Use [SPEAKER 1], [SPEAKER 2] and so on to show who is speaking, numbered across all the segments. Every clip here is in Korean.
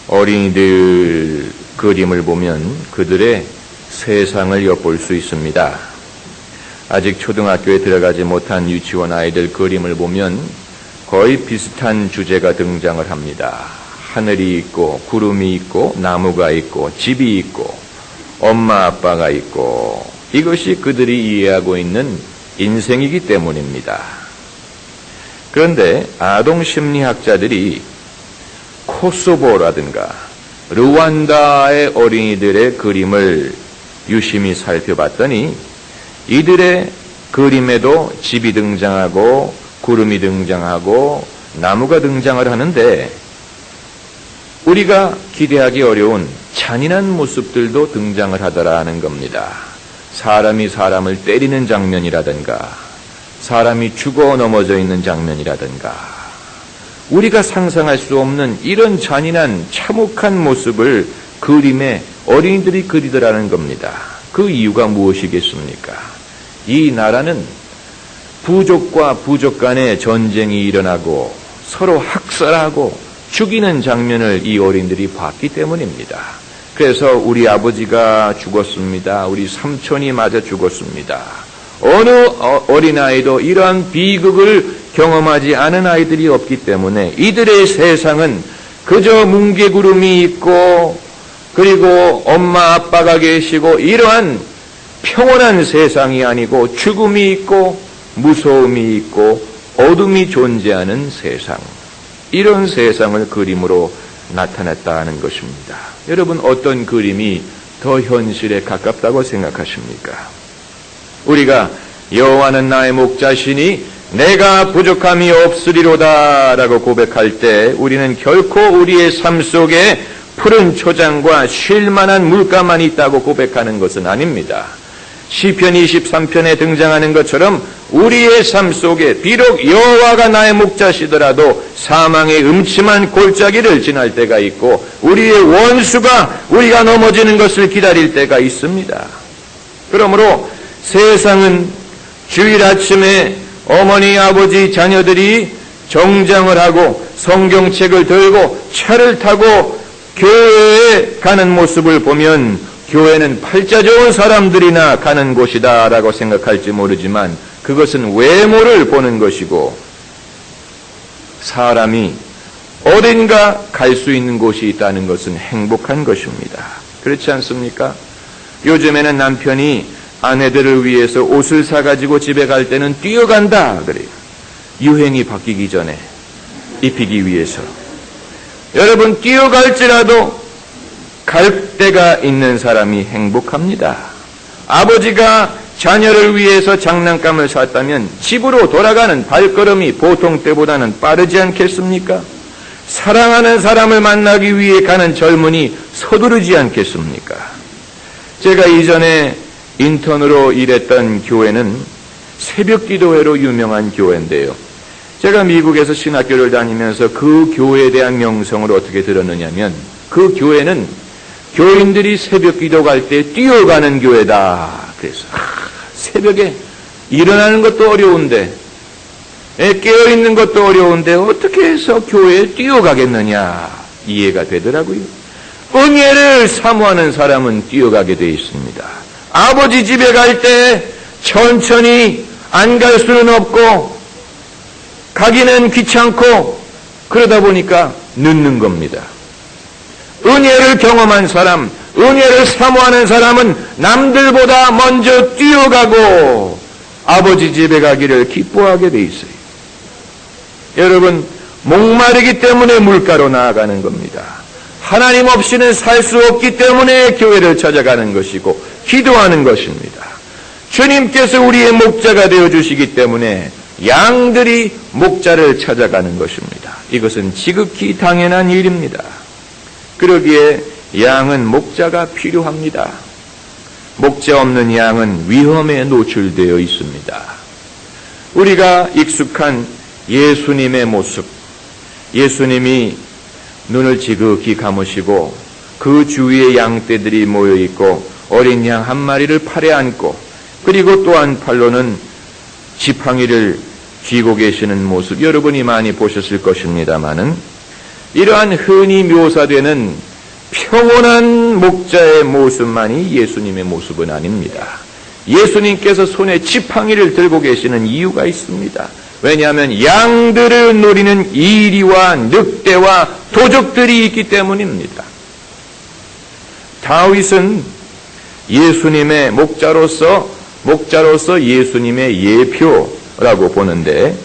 [SPEAKER 1] 어린이들 그림을 보면 그들의 세상을 엿볼 수 있습니다. 아직 초등학교에 들어가지 못한 유치원 아이들 그림을 보면 거의 비슷한 주제가 등장을 합니다. 하늘이 있고 구름이 있고 나무가 있고 집이 있고 엄마 아빠가 있고 이것이 그들이 이해하고 있는 인생이기 때문입니다. 그런데 아동 심리학자들이 코소보라든가 르완다의 어린이들의 그림을 유심히 살펴봤더니 이들의 그림에도 집이 등장하고 구름이 등장하고 나무가 등장을 하는데 우리가 기대하기 어려운 잔인한 모습들도 등장을 하더라는 겁니다. 사람이 사람을 때리는 장면이라든가 사람이 죽어 넘어져 있는 장면이라든가 우리가 상상할 수 없는 이런 잔인한 참혹한 모습을 그림에 어린이들이 그리더라는 겁니다. 그 이유가 무엇이겠습니까? 이 나라는 부족과 부족 간의 전쟁이 일어나고 서로 학살하고 죽이는 장면을 이 어린이들이 봤기 때문입니다. 그래서 우리 아버지가 죽었습니다. 우리 삼촌이 맞아 죽었습니다. 어느 어린아이도 이러한 비극을 경험하지 않은 아이들이 없기 때문에 이들의 세상은 그저 뭉게구름이 있고 그리고 엄마 아빠가 계시고 이러한 평온한 세상이 아니고 죽음이 있고 무서움이 있고 어둠이 존재하는 세상, 이런 세상을 그림으로 나타냈다는 것입니다. 여러분 어떤 그림이 더 현실에 가깝다고 생각하십니까? 우리가 여호와는 나의 목자시니 내가 부족함이 없으리로다 라고 고백할 때 우리는 결코 우리의 삶 속에 푸른 초장과 쉴만한 물가만 있다고 고백하는 것은 아닙니다. 시편 23편에 등장하는 것처럼 우리의 삶 속에 비록 여호와가 나의 목자시더라도 사망의 음침한 골짜기를 지날 때가 있고 우리의 원수가 우리가 넘어지는 것을 기다릴 때가 있습니다. 그러므로 세상은 주일 아침에 어머니, 아버지, 자녀들이 정장을 하고 성경책을 들고 차를 타고 교회에 가는 모습을 보면 교회는 팔자 좋은 사람들이나 가는 곳이다 라고 생각할지 모르지만 그것은 외모를 보는 것이고 사람이 어딘가 갈 수 있는 곳이 있다는 것은 행복한 것입니다. 그렇지 않습니까? 요즘에는 남편이 아내들을 위해서 옷을 사가지고 집에 갈 때는 뛰어간다 그래요. 유행이 바뀌기 전에 입히기 위해서. 여러분 뛰어갈지라도 갈 데가 있는 사람이 행복합니다. 아버지가 자녀를 위해서 장난감을 샀다면 집으로 돌아가는 발걸음이 보통 때보다는 빠르지 않겠습니까? 사랑하는 사람을 만나기 위해 가는 젊은이 서두르지 않겠습니까? 제가 이전에 인턴으로 일했던 교회는 새벽 기도회로 유명한 교회인데요. 제가 미국에서 신학교를 다니면서 그 교회에 대한 명성을 어떻게 들었느냐면 그 교회는 교인들이 새벽 기도 갈 때 뛰어가는 교회다. 그래서 새벽에 일어나는 것도 어려운데 깨어있는 것도 어려운데 어떻게 해서 교회에 뛰어가겠느냐 이해가 되더라고요. 은혜를 사모하는 사람은 뛰어가게 되어 있습니다. 아버지 집에 갈 때 천천히 안 갈 수는 없고 가기는 귀찮고 그러다 보니까 늦는 겁니다. 은혜를 경험한 사람, 은혜를 사모하는 사람은 남들보다 먼저 뛰어가고 아버지 집에 가기를 기뻐하게 돼 있어요. 여러분, 목마르기 때문에 물가로 나아가는 겁니다. 하나님 없이는 살 수 없기 때문에 교회를 찾아가는 것이고 기도하는 것입니다. 주님께서 우리의 목자가 되어주시기 때문에 양들이 목자를 찾아가는 것입니다. 이것은 지극히 당연한 일입니다. 그러기에 양은 목자가 필요합니다. 목자 없는 양은 위험에 노출되어 있습니다. 우리가 익숙한 예수님의 모습, 예수님이 눈을 지극히 감으시고 그 주위에 양떼들이 모여있고 어린 양 한 마리를 팔에 안고 그리고 또한 팔로는 지팡이를 쥐고 계시는 모습 여러분이 많이 보셨을 것입니다마는 이러한 흔히 묘사되는 평온한 목자의 모습만이 예수님의 모습은 아닙니다. 예수님께서 손에 지팡이를 들고 계시는 이유가 있습니다. 왜냐하면 양들을 노리는 이리와 늑대와 도적들이 있기 때문입니다. 다윗은 예수님의 목자로서 예수님의 예표라고 보는데,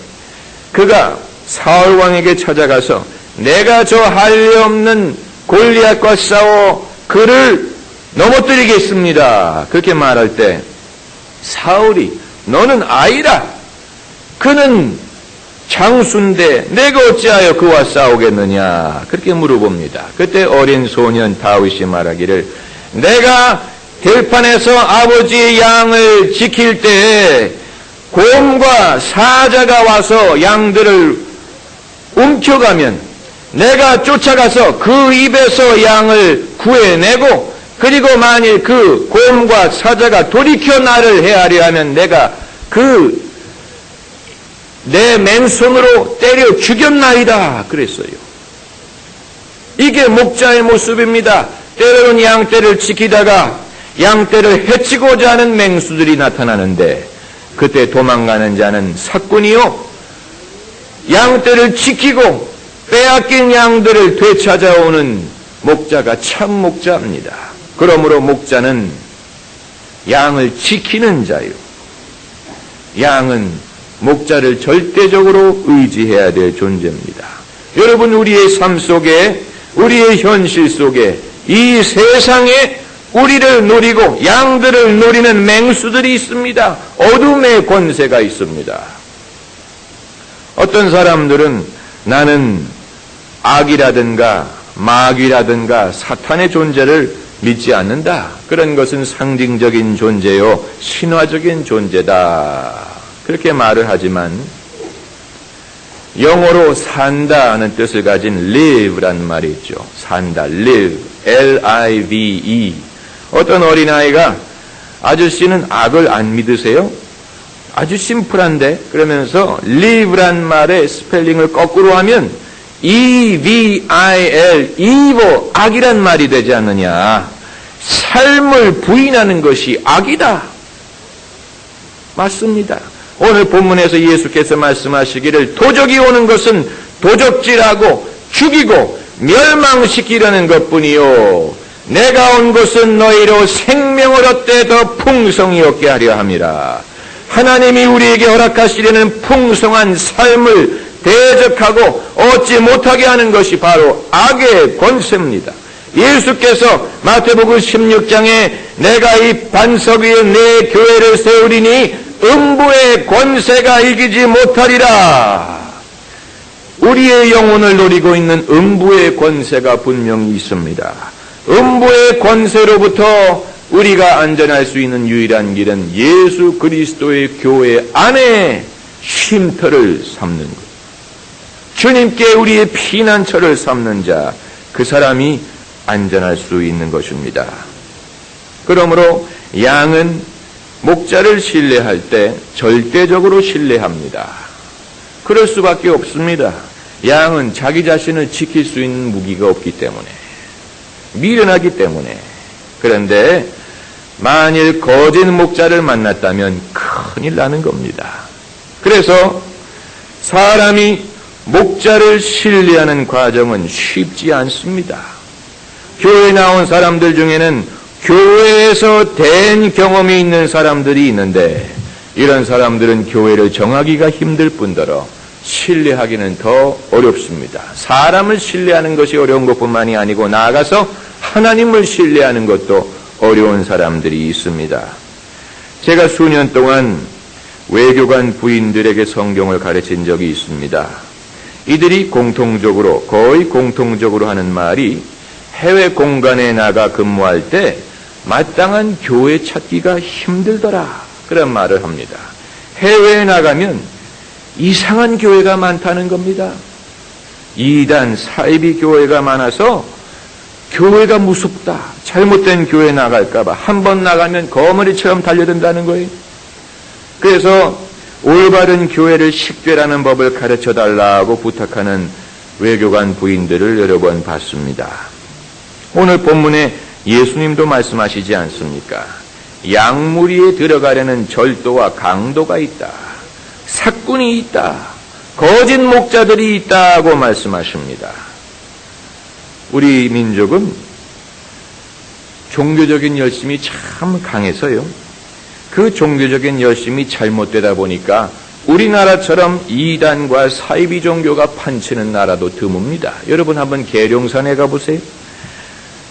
[SPEAKER 1] 그가 사울 왕에게 찾아가서 내가 저 할례 없는 골리앗과 싸워 그를 넘어뜨리겠습니다, 그렇게 말할 때 사울이 너는 아이라, 그는 장수인데 내가 어찌하여 그와 싸우겠느냐, 그렇게 물어봅니다. 그때 어린 소년 다윗이 말하기를 내가 들판에서 아버지의 양을 지킬 때 곰과 사자가 와서 양들을 움켜가면 내가 쫓아가서 그 입에서 양을 구해내고, 그리고 만일 그 곰과 사자가 돌이켜 나를 해하려 하면 내가 내 맨손으로 때려 죽였나이다 그랬어요. 이게 목자의 모습입니다. 때로는 양떼를 지키다가 양떼를 해치고자 하는 맹수들이 나타나는데, 그때 도망가는 자는 사꾼이요, 양떼를 지키고 빼앗긴 양들을 되찾아오는 목자가 참 목자입니다. 그러므로 목자는 양을 지키는 자요, 양은 목자를 절대적으로 의지해야 될 존재입니다. 여러분, 우리의 삶 속에, 우리의 현실 속에 이 세상에 우리를 노리고 양들을 노리는 맹수들이 있습니다. 어둠의 권세가 있습니다. 어떤 사람들은 나는 악이라든가 마귀라든가 사탄의 존재를 믿지 않는다, 그런 것은 상징적인 존재요 신화적인 존재다, 그렇게 말을 하지만 영어로 산다는 뜻을 가진 live라는 말이 있죠. 산다, live, L-I-V-E. 어떤 어린아이가 아저씨는 악을 안 믿으세요? 아주 심플한데, 그러면서 live란 말의 스펠링을 거꾸로 하면 E-V-I-L, evil, 악이란 말이 되지 않느냐. 삶을 부인하는 것이 악이다. 맞습니다. 오늘 본문에서 예수께서 말씀하시기를 도적이 오는 것은 도적질하고 죽이고 멸망시키려는 것뿐이요, 내가 온 것은 너희로 생명을 얻되 더 풍성히 얻게 하려 함이라. 하나님이 우리에게 허락하시려는 풍성한 삶을 대적하고 얻지 못하게 하는 것이 바로 악의 권세입니다. 예수께서 마태복음 16장에 내가 이 반석 위에 내 교회를 세우리니 음부의 권세가 이기지 못하리라. 우리의 영혼을 노리고 있는 음부의 권세가 분명히 있습니다. 음부의 권세로부터 우리가 안전할 수 있는 유일한 길은 예수 그리스도의 교회 안에 쉼터를 삼는 것. 주님께 우리의 피난처를 삼는 자, 그 사람이 안전할 수 있는 것입니다. 그러므로 양은 목자를 신뢰할 때 절대적으로 신뢰합니다. 그럴 수밖에 없습니다. 양은 자기 자신을 지킬 수 있는 무기가 없기 때문에, 미련하기 때문에. 그런데 만일 거짓 목자를 만났다면 큰일 나는 겁니다. 그래서 사람이 목자를 신뢰하는 과정은 쉽지 않습니다. 교회에 나온 사람들 중에는 교회에서 된 경험이 있는 사람들이 있는데, 이런 사람들은 교회를 정하기가 힘들 뿐더러 신뢰하기는 더 어렵습니다. 사람을 신뢰하는 것이 어려운 것뿐만이 아니고 나아가서 하나님을 신뢰하는 것도 어려운 사람들이 있습니다. 제가 수년 동안 외교관 부인들에게 성경을 가르친 적이 있습니다. 이들이 거의 공통적으로 하는 말이 해외 공간에 나가 근무할 때 마땅한 교회 찾기가 힘들더라, 그런 말을 합니다. 해외에 나가면 이상한 교회가 많다는 겁니다. 이단 사이비 교회가 많아서 교회가 무섭다, 잘못된 교회 나갈까봐 한 번 나가면 거머리처럼 달려든다는 거예요. 그래서 올바른 교회를 식별하는 법을 가르쳐달라고 부탁하는 외교관 부인들을 여러 번 봤습니다. 오늘 본문에 예수님도 말씀하시지 않습니까? 양무리에 들어가려는 절도와 강도가 있다. 사꾼이 있다. 거짓 목자들이 있다고 말씀하십니다. 우리 민족은 종교적인 열심이 참 강해서요. 그 종교적인 열심이 잘못되다 보니까 우리나라처럼 이단과 사이비 종교가 판치는 나라도 드뭅니다. 여러분 한번 계룡산에 가보세요.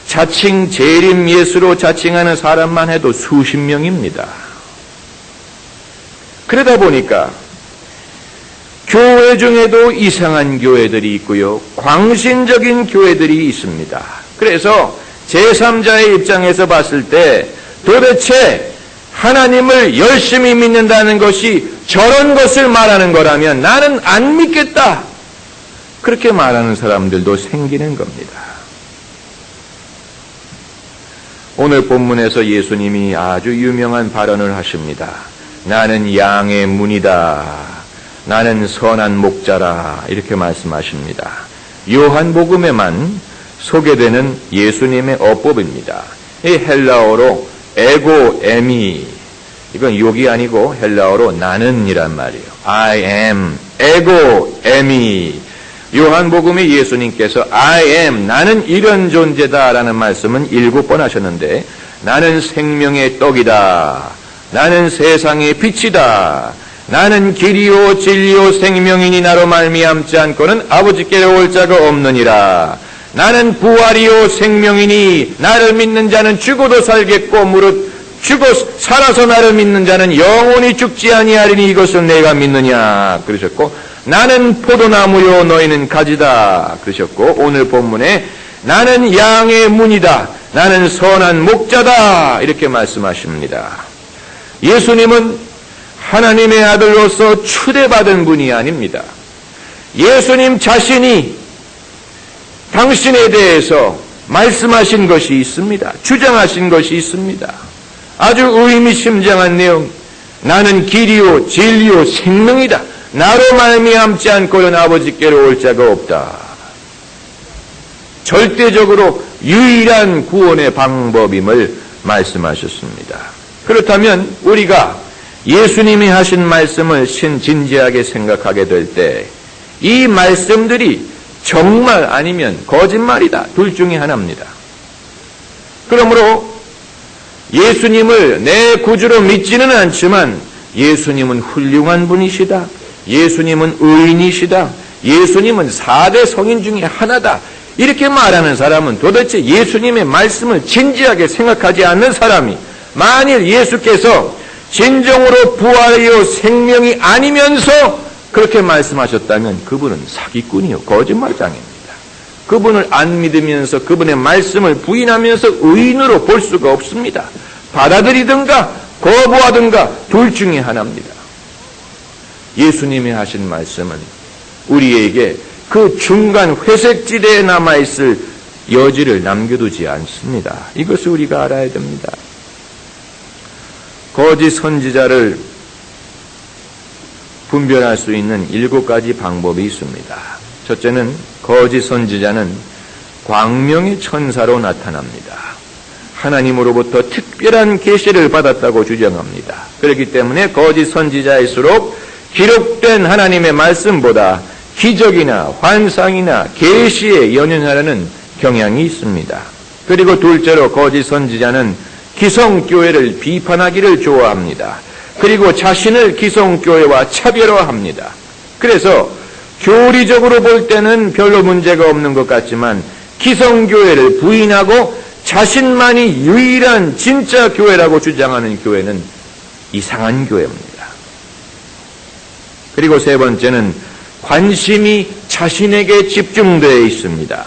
[SPEAKER 1] 자칭 재림 예수로 자칭하는 사람만 해도 수십 명입니다. 그러다 보니까 교회 중에도 이상한 교회들이 있고요. 광신적인 교회들이 있습니다. 그래서 제3자의 입장에서 봤을 때 도대체 하나님을 열심히 믿는다는 것이 저런 것을 말하는 거라면 나는 안 믿겠다. 그렇게 말하는 사람들도 생기는 겁니다. 오늘 본문에서 예수님이 아주 유명한 발언을 하십니다. 나는 양의 문이다. 나는 선한 목자라. 이렇게 말씀하십니다. 요한복음에만 소개되는 예수님의 어법입니다. 이 헬라어로 에고 에미, 이건 욕이 아니고 헬라어로 나는이란 말이에요. I am, 에고 에미. 요한복음에 예수님께서 I am, 나는 이런 존재다라는 말씀은 7번 하셨는데 나는 생명의 떡이다. 나는 세상의 빛이다. 나는 길이요 진리요 생명이니 나로 말미암지 않고는 아버지께로 올 자가 없느니라. 나는 부활이요 생명이니 나를 믿는 자는 죽어도 살겠고 무릇 죽어 살아서 나를 믿는 자는 영원히 죽지 아니하리니 이것을 내가 믿느냐 그러셨고, 나는 포도나무요 너희는 가지다 그러셨고, 오늘 본문에 나는 양의 문이다. 나는 선한 목자다 이렇게 말씀하십니다. 예수님은 하나님의 아들로서 추대받은 분이 아닙니다. 예수님 자신이 당신에 대해서 말씀하신 것이 있습니다. 주장하신 것이 있습니다. 아주 의미심장한 내용. 나는 길이요 진리요 생명이다. 나로 말미암지 않고는 아버지께로 올 자가 없다. 절대적으로 유일한 구원의 방법임을 말씀하셨습니다. 그렇다면 우리가 예수님이 하신 말씀을 진지하게 생각하게 될 때 이 말씀들이 정말 아니면 거짓말이다. 둘 중에 하나입니다. 그러므로 예수님을 내 구주로 믿지는 않지만 예수님은 훌륭한 분이시다. 예수님은 의인이시다. 예수님은 4대 성인 중에 하나다. 이렇게 말하는 사람은 도대체 예수님의 말씀을 진지하게 생각하지 않는 사람이, 만일 예수께서 진정으로 부활이요 생명이 아니면서 그렇게 말씀하셨다면 그분은 사기꾼이요 거짓말장입니다. 그분을 안 믿으면서 그분의 말씀을 부인하면서 의인으로 볼 수가 없습니다. 받아들이든가 거부하든가 둘 중에 하나입니다. 예수님이 하신 말씀은 우리에게 그 중간 회색지대에 남아있을 여지를 남겨두지 않습니다. 이것을 우리가 알아야 됩니다. 거짓 선지자를 분별할 수 있는 7가지 방법이 있습니다. 첫째는 거짓 선지자는 광명의 천사로 나타납니다. 하나님으로부터 특별한 계시를 받았다고 주장합니다. 그렇기 때문에 거짓 선지자일수록 기록된 하나님의 말씀보다 기적이나 환상이나 계시에 연연하려는 경향이 있습니다. 그리고 둘째로 거짓 선지자는 기성교회를 비판하기를 좋아합니다. 그리고 자신을 기성교회와 차별화합니다. 그래서 교리적으로 볼 때는 별로 문제가 없는 것 같지만 기성교회를 부인하고 자신만이 유일한 진짜 교회라고 주장하는 교회는 이상한 교회입니다. 그리고 세 번째는 관심이 자신에게 집중되어 있습니다.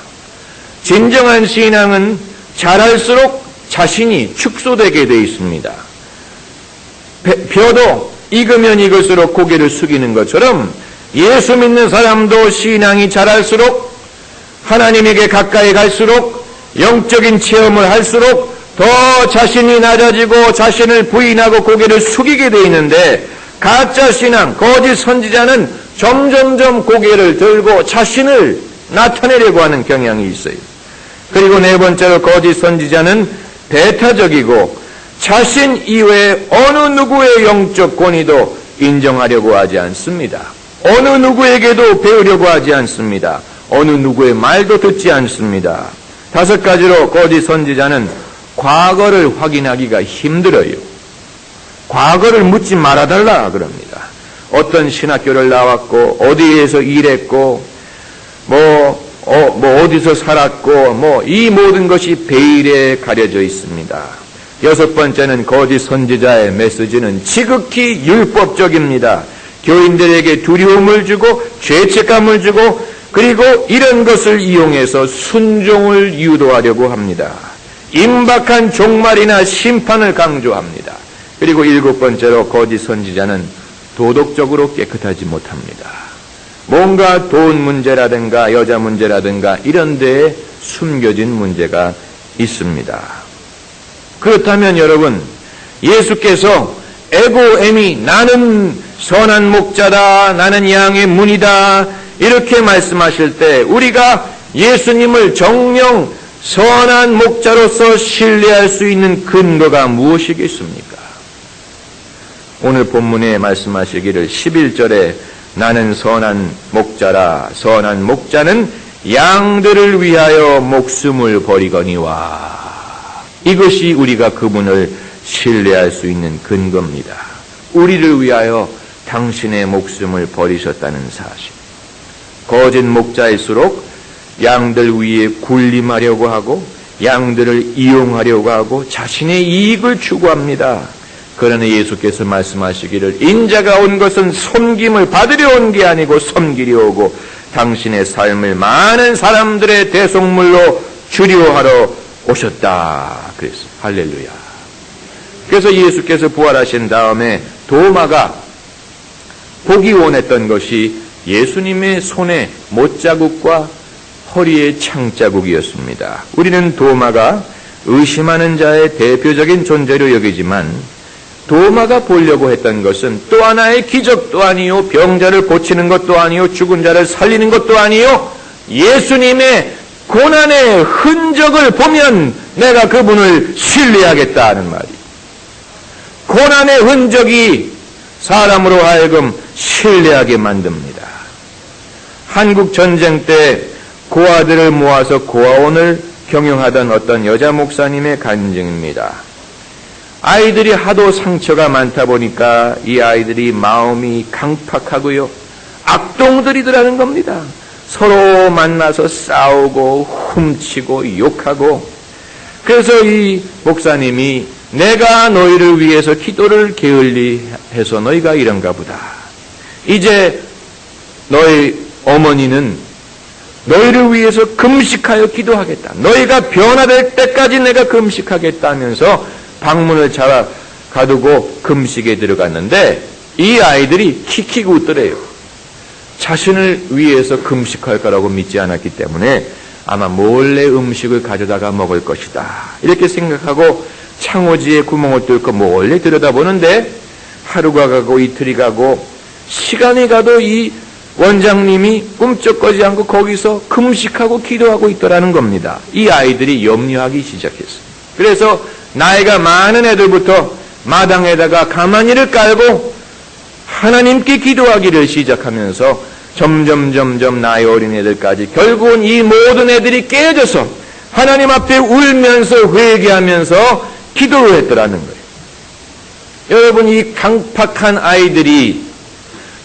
[SPEAKER 1] 진정한 신앙은 잘할수록 자신이 축소되게 되어 있습니다. 벼도 익으면 익을수록 고개를 숙이는 것처럼 예수 믿는 사람도 신앙이 자랄수록, 하나님에게 가까이 갈수록, 영적인 체험을 할수록 더 자신이 낮아지고 자신을 부인하고 고개를 숙이게 되어 있는데, 가짜 신앙, 거짓 선지자는 점점점 고개를 들고 자신을 나타내려고 하는 경향이 있어요. 그리고 네 번째로 거짓 선지자는 배타적이고 자신 이외에 어느 누구의 영적 권위도 인정하려고 하지 않습니다. 어느 누구에게도 배우려고 하지 않습니다. 어느 누구의 말도 듣지 않습니다. 다섯 가지로 거짓 선지자는 과거를 확인하기가 힘들어요. 과거를 묻지 말아달라 그럽니다. 어떤 신학교를 나왔고 어디에서 일했고 어디서 살았고 이 모든 것이 베일에 가려져 있습니다. 여섯 번째는 거짓 선지자의 메시지는 지극히 율법적입니다. 교인들에게 두려움을 주고 죄책감을 주고 그리고 이런 것을 이용해서 순종을 유도하려고 합니다. 임박한 종말이나 심판을 강조합니다. 그리고 일곱 번째로 거짓 선지자는 도덕적으로 깨끗하지 못합니다. 뭔가 돈 문제라든가 여자 문제라든가 이런 데에 숨겨진 문제가 있습니다. 그렇다면 여러분, 예수께서 에고에미 나는 선한 목자다, 나는 양의 문이다 이렇게 말씀하실 때 우리가 예수님을 정녕 선한 목자로서 신뢰할 수 있는 근거가 무엇이겠습니까? 오늘 본문에 말씀하시기를 11절에 나는 선한 목자라 선한 목자는 양들을 위하여 목숨을 버리거니와 이것이 우리가 그분을 신뢰할 수 있는 근거입니다. 우리를 위하여 당신의 목숨을 버리셨다는 사실. 거짓 목자일수록 양들 위에 군림하려고 하고 양들을 이용하려고 하고 자신의 이익을 추구합니다. 그러나 예수께서 말씀하시기를 인자가 온 것은 섬김을 받으려 온 게 아니고 섬기려 오고 당신의 삶을 많은 사람들의 대속물로 주려 하러 오셨다. 그랬어요. 할렐루야. 그래서 예수께서 부활하신 다음에 도마가 보기 원했던 것이 예수님의 손에 못자국과 허리에 창자국이었습니다. 우리는 도마가 의심하는 자의 대표적인 존재로 여기지만 도마가 보려고 했던 것은 또 하나의 기적도 아니요 병자를 고치는 것도 아니요 죽은 자를 살리는 것도 아니요 예수님의 고난의 흔적을 보면 내가 그분을 신뢰하겠다는 말이에요. 고난의 흔적이 사람으로 하여금 신뢰하게 만듭니다. 한국 전쟁 때 고아들을 모아서 고아원을 경영하던 어떤 여자 목사님의 간증입니다. 아이들이 하도 상처가 많다 보니까 이 아이들이 마음이 강팍하고요. 악동들이더라는 겁니다. 서로 만나서 싸우고 훔치고 욕하고. 그래서 이 목사님이 내가 너희를 위해서 기도를 게을리해서 너희가 이런가 보다. 이제 너희 어머니는 너희를 위해서 금식하여 기도하겠다. 너희가 변화될 때까지 내가 금식하겠다 하면서 방문을 잡아 가두고 금식에 들어갔는데 이 아이들이 킥킥 웃더래요. 자신을 위해서 금식할 거라고 믿지 않았기 때문에 아마 몰래 음식을 가져다가 먹을 것이다. 이렇게 생각하고 창호지에 구멍을 뚫고 몰래 들여다보는데 하루가 가고 이틀이 가고 시간이 가도 이 원장님이 꿈쩍거리지 않고 거기서 금식하고 기도하고 있더라는 겁니다. 이 아이들이 염려하기 시작했어요. 그래서 나이가 많은 애들부터 마당에다가 가마니를 깔고 하나님께 기도하기를 시작하면서 점점 나이 어린 애들까지 결국은 이 모든 애들이 깨져서 하나님 앞에 울면서 회개하면서 기도를 했더라는 거예요. 여러분, 이 강팍한 아이들이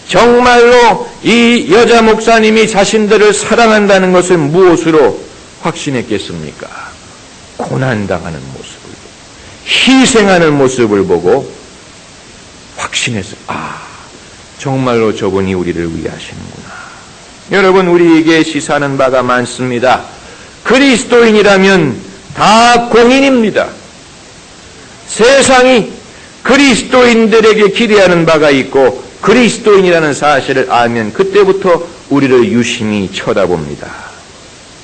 [SPEAKER 1] 정말로 이 여자 목사님이 자신들을 사랑한다는 것을 무엇으로 확신했겠습니까? 고난당하는 모습을, 희생하는 모습을 보고 확신했어요. 정말로 저분이 우리를 위하시는구나. 여러분, 우리에게 시사하는 바가 많습니다. 그리스도인이라면 다 공인입니다. 세상이 그리스도인들에게 기대하는 바가 있고 그리스도인이라는 사실을 알면 그때부터 우리를 유심히 쳐다봅니다.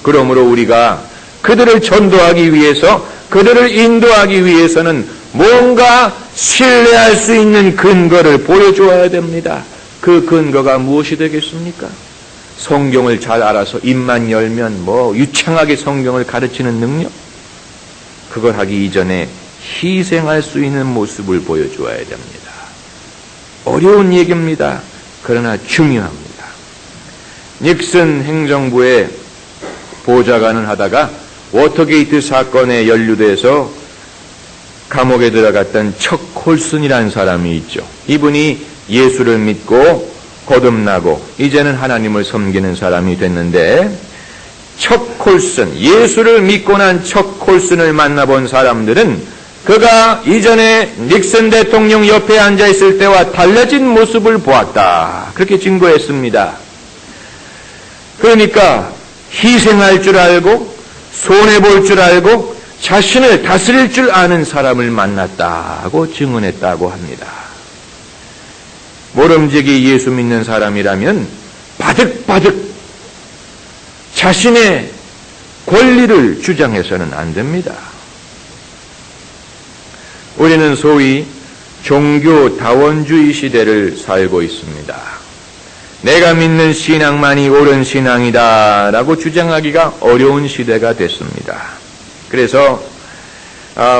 [SPEAKER 1] 그러므로 우리가 그들을 전도하기 위해서, 그들을 인도하기 위해서는 뭔가 신뢰할 수 있는 근거를 보여주어야 됩니다. 그 근거가 무엇이 되겠습니까? 성경을 잘 알아서 입만 열면 유창하게 성경을 가르치는 능력, 그걸 하기 이전에 희생할 수 있는 모습을 보여주어야 됩니다. 어려운 얘기입니다. 그러나 중요합니다. 닉슨 행정부의 보좌관을 하다가 워터게이트 사건에 연루돼서 감옥에 들어갔던 척 콜슨이라는 사람이 있죠. 이분이 예수를 믿고 거듭나고 이제는 하나님을 섬기는 사람이 됐는데, 척 콜슨, 예수를 믿고 난 척 콜슨을 만나본 사람들은 그가 이전에 닉슨 대통령 옆에 앉아있을 때와 달라진 모습을 보았다, 그렇게 증거했습니다. 그러니까 희생할 줄 알고 손해볼 줄 알고 자신을 다스릴 줄 아는 사람을 만났다고 증언했다고 합니다. 모름지기 예수 믿는 사람이라면 바득바득 자신의 권리를 주장해서는 안 됩니다. 우리는 소위 종교다원주의 시대를 살고 있습니다. 내가 믿는 신앙만이 옳은 신앙이다 라고 주장하기가 어려운 시대가 됐습니다. 그래서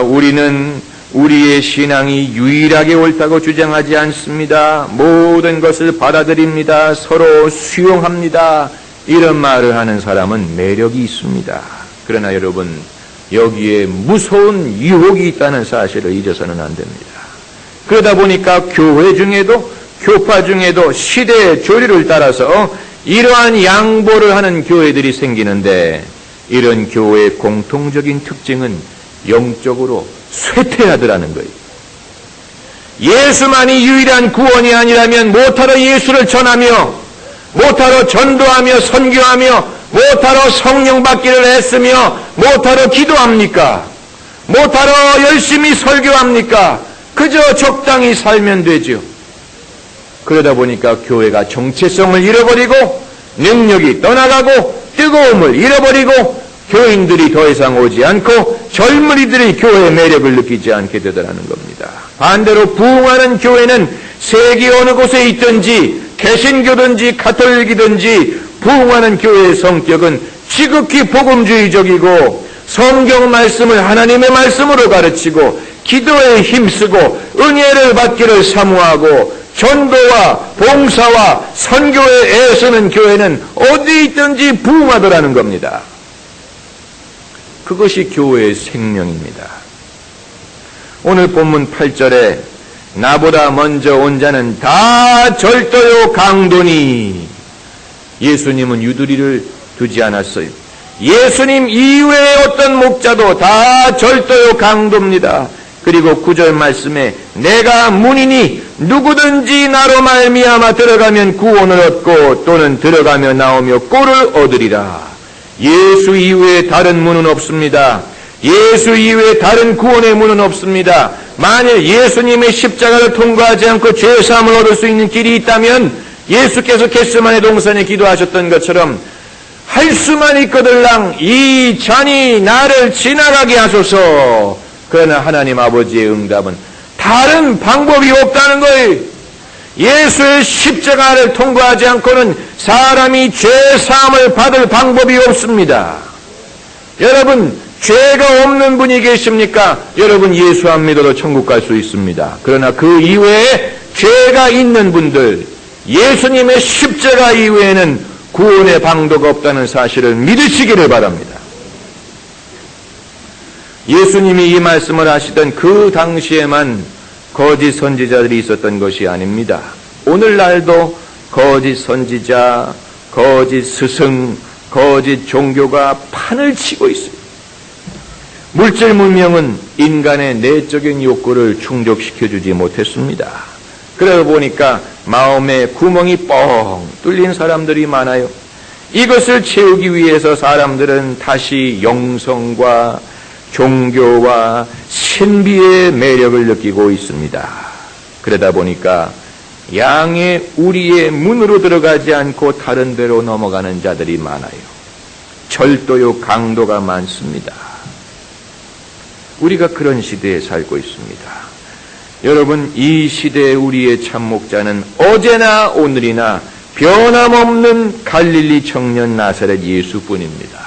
[SPEAKER 1] 우리는 우리의 신앙이 유일하게 옳다고 주장하지 않습니다. 모든 것을 받아들입니다. 서로 수용합니다. 이런 말을 하는 사람은 매력이 있습니다. 그러나 여러분, 여기에 무서운 유혹이 있다는 사실을 잊어서는 안 됩니다. 그러다 보니까 교회 중에도 교파 중에도 시대의 조류를 따라서 이러한 양보를 하는 교회들이 생기는데, 이런 교회의 공통적인 특징은 영적으로 쇠퇴하더라는 거예요. 예수만이 유일한 구원이 아니라면 못하러 예수를 전하며, 못하러 전도하며 선교하며, 못하러 성령 받기를 애쓰며, 못하러 기도합니까? 못하러 열심히 설교합니까? 그저 적당히 살면 되죠. 그러다 보니까 교회가 정체성을 잃어버리고 능력이 떠나가고 뜨거움을 잃어버리고 교인들이 더 이상 오지 않고 젊은이들이 교회의 매력을 느끼지 않게 되더라는 겁니다. 반대로 부흥하는 교회는 세계 어느 곳에 있든지 개신교든지 가톨릭이든지 부흥하는 교회의 성격은 지극히 복음주의적이고 성경 말씀을 하나님의 말씀으로 가르치고 기도에 힘쓰고 은혜를 받기를 사모하고 전도와 봉사와 선교에 애쓰는 교회는 어디 있든지 부흥하더라는 겁니다. 그것이 교회의 생명입니다. 오늘 본문 8절에 나보다 먼저 온 자는 다 절도요 강도니, 예수님은 유두리를 두지 않았어요. 예수님 이외의 어떤 목자도 다 절도요 강도입니다. 그리고 9절 말씀에 내가 문이니 누구든지 나로 말미암아 들어가면 구원을 얻고 또는 들어가며 나오며 꼴을 얻으리라. 예수 이외에 다른 문은 없습니다. 예수 이외에 다른 구원의 문은 없습니다. 만일 예수님의 십자가를 통과하지 않고 죄사함을 얻을 수 있는 길이 있다면 예수께서 겟세마네 동산에 기도하셨던 것처럼 할 수만 있거들랑 이 잔이 나를 지나가게 하소서. 그러나 하나님 아버지의 응답은 다른 방법이 없다는 거예요. 예수의 십자가를 통과하지 않고는 사람이 죄사함을 받을 방법이 없습니다. 여러분, 죄가 없는 분이 계십니까? 여러분, 예수 안 믿어도 천국 갈 수 있습니다. 그러나 그 이외에 죄가 있는 분들, 예수님의 십자가 이외에는 구원의 방도가 없다는 사실을 믿으시기를 바랍니다. 예수님이 이 말씀을 하시던 그 당시에만 거짓 선지자들이 있었던 것이 아닙니다. 오늘날도 거짓 선지자, 거짓 스승, 거짓 종교가 판을 치고 있어요. 물질 문명은 인간의 내적인 욕구를 충족시켜주지 못했습니다. 그러다 보니까 마음에 구멍이 뻥 뚫린 사람들이 많아요. 이것을 채우기 위해서 사람들은 다시 영성과 종교와 신비의 매력을 느끼고 있습니다. 그러다 보니까 양의 우리의 문으로 들어가지 않고 다른 데로 넘어가는 자들이 많아요. 절도요 강도가 많습니다. 우리가 그런 시대에 살고 있습니다. 여러분, 이 시대의 우리의 참목자는 어제나 오늘이나 변함없는 갈릴리 청년 나사렛 예수뿐입니다.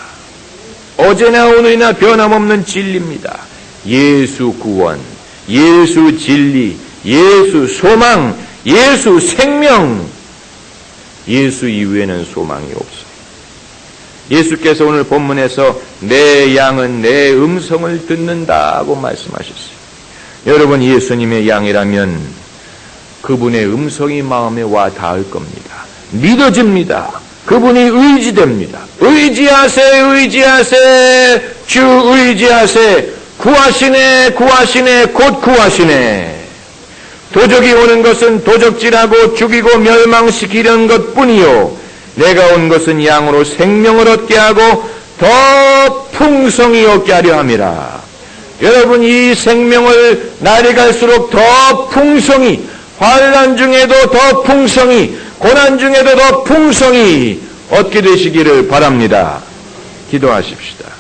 [SPEAKER 1] 어제나 오늘이나 변함없는 진리입니다. 예수 구원, 예수 진리, 예수 소망, 예수 생명, 예수 이후에는 소망이 없어요. 예수께서 오늘 본문에서 내 양은 내 음성을 듣는다고 말씀하셨어요. 여러분 예수님의 양이라면 그분의 음성이 마음에 와 닿을 겁니다. 믿어집니다. 그분이 의지됩니다. 의지하세, 의지하세, 주 의지하세, 구하시네, 구하시네, 곧 구하시네. 도적이 오는 것은 도적질하고 죽이고 멸망시키려는 것뿐이요, 내가 온 것은 양으로 생명을 얻게 하고 더 풍성히 얻게 하려 함이라. 여러분 이 생명을 날이 갈수록 더 풍성히, 환난 중에도 더 풍성히, 고난 중에도 더 풍성히 얻게 되시기를 바랍니다. 기도하십시다.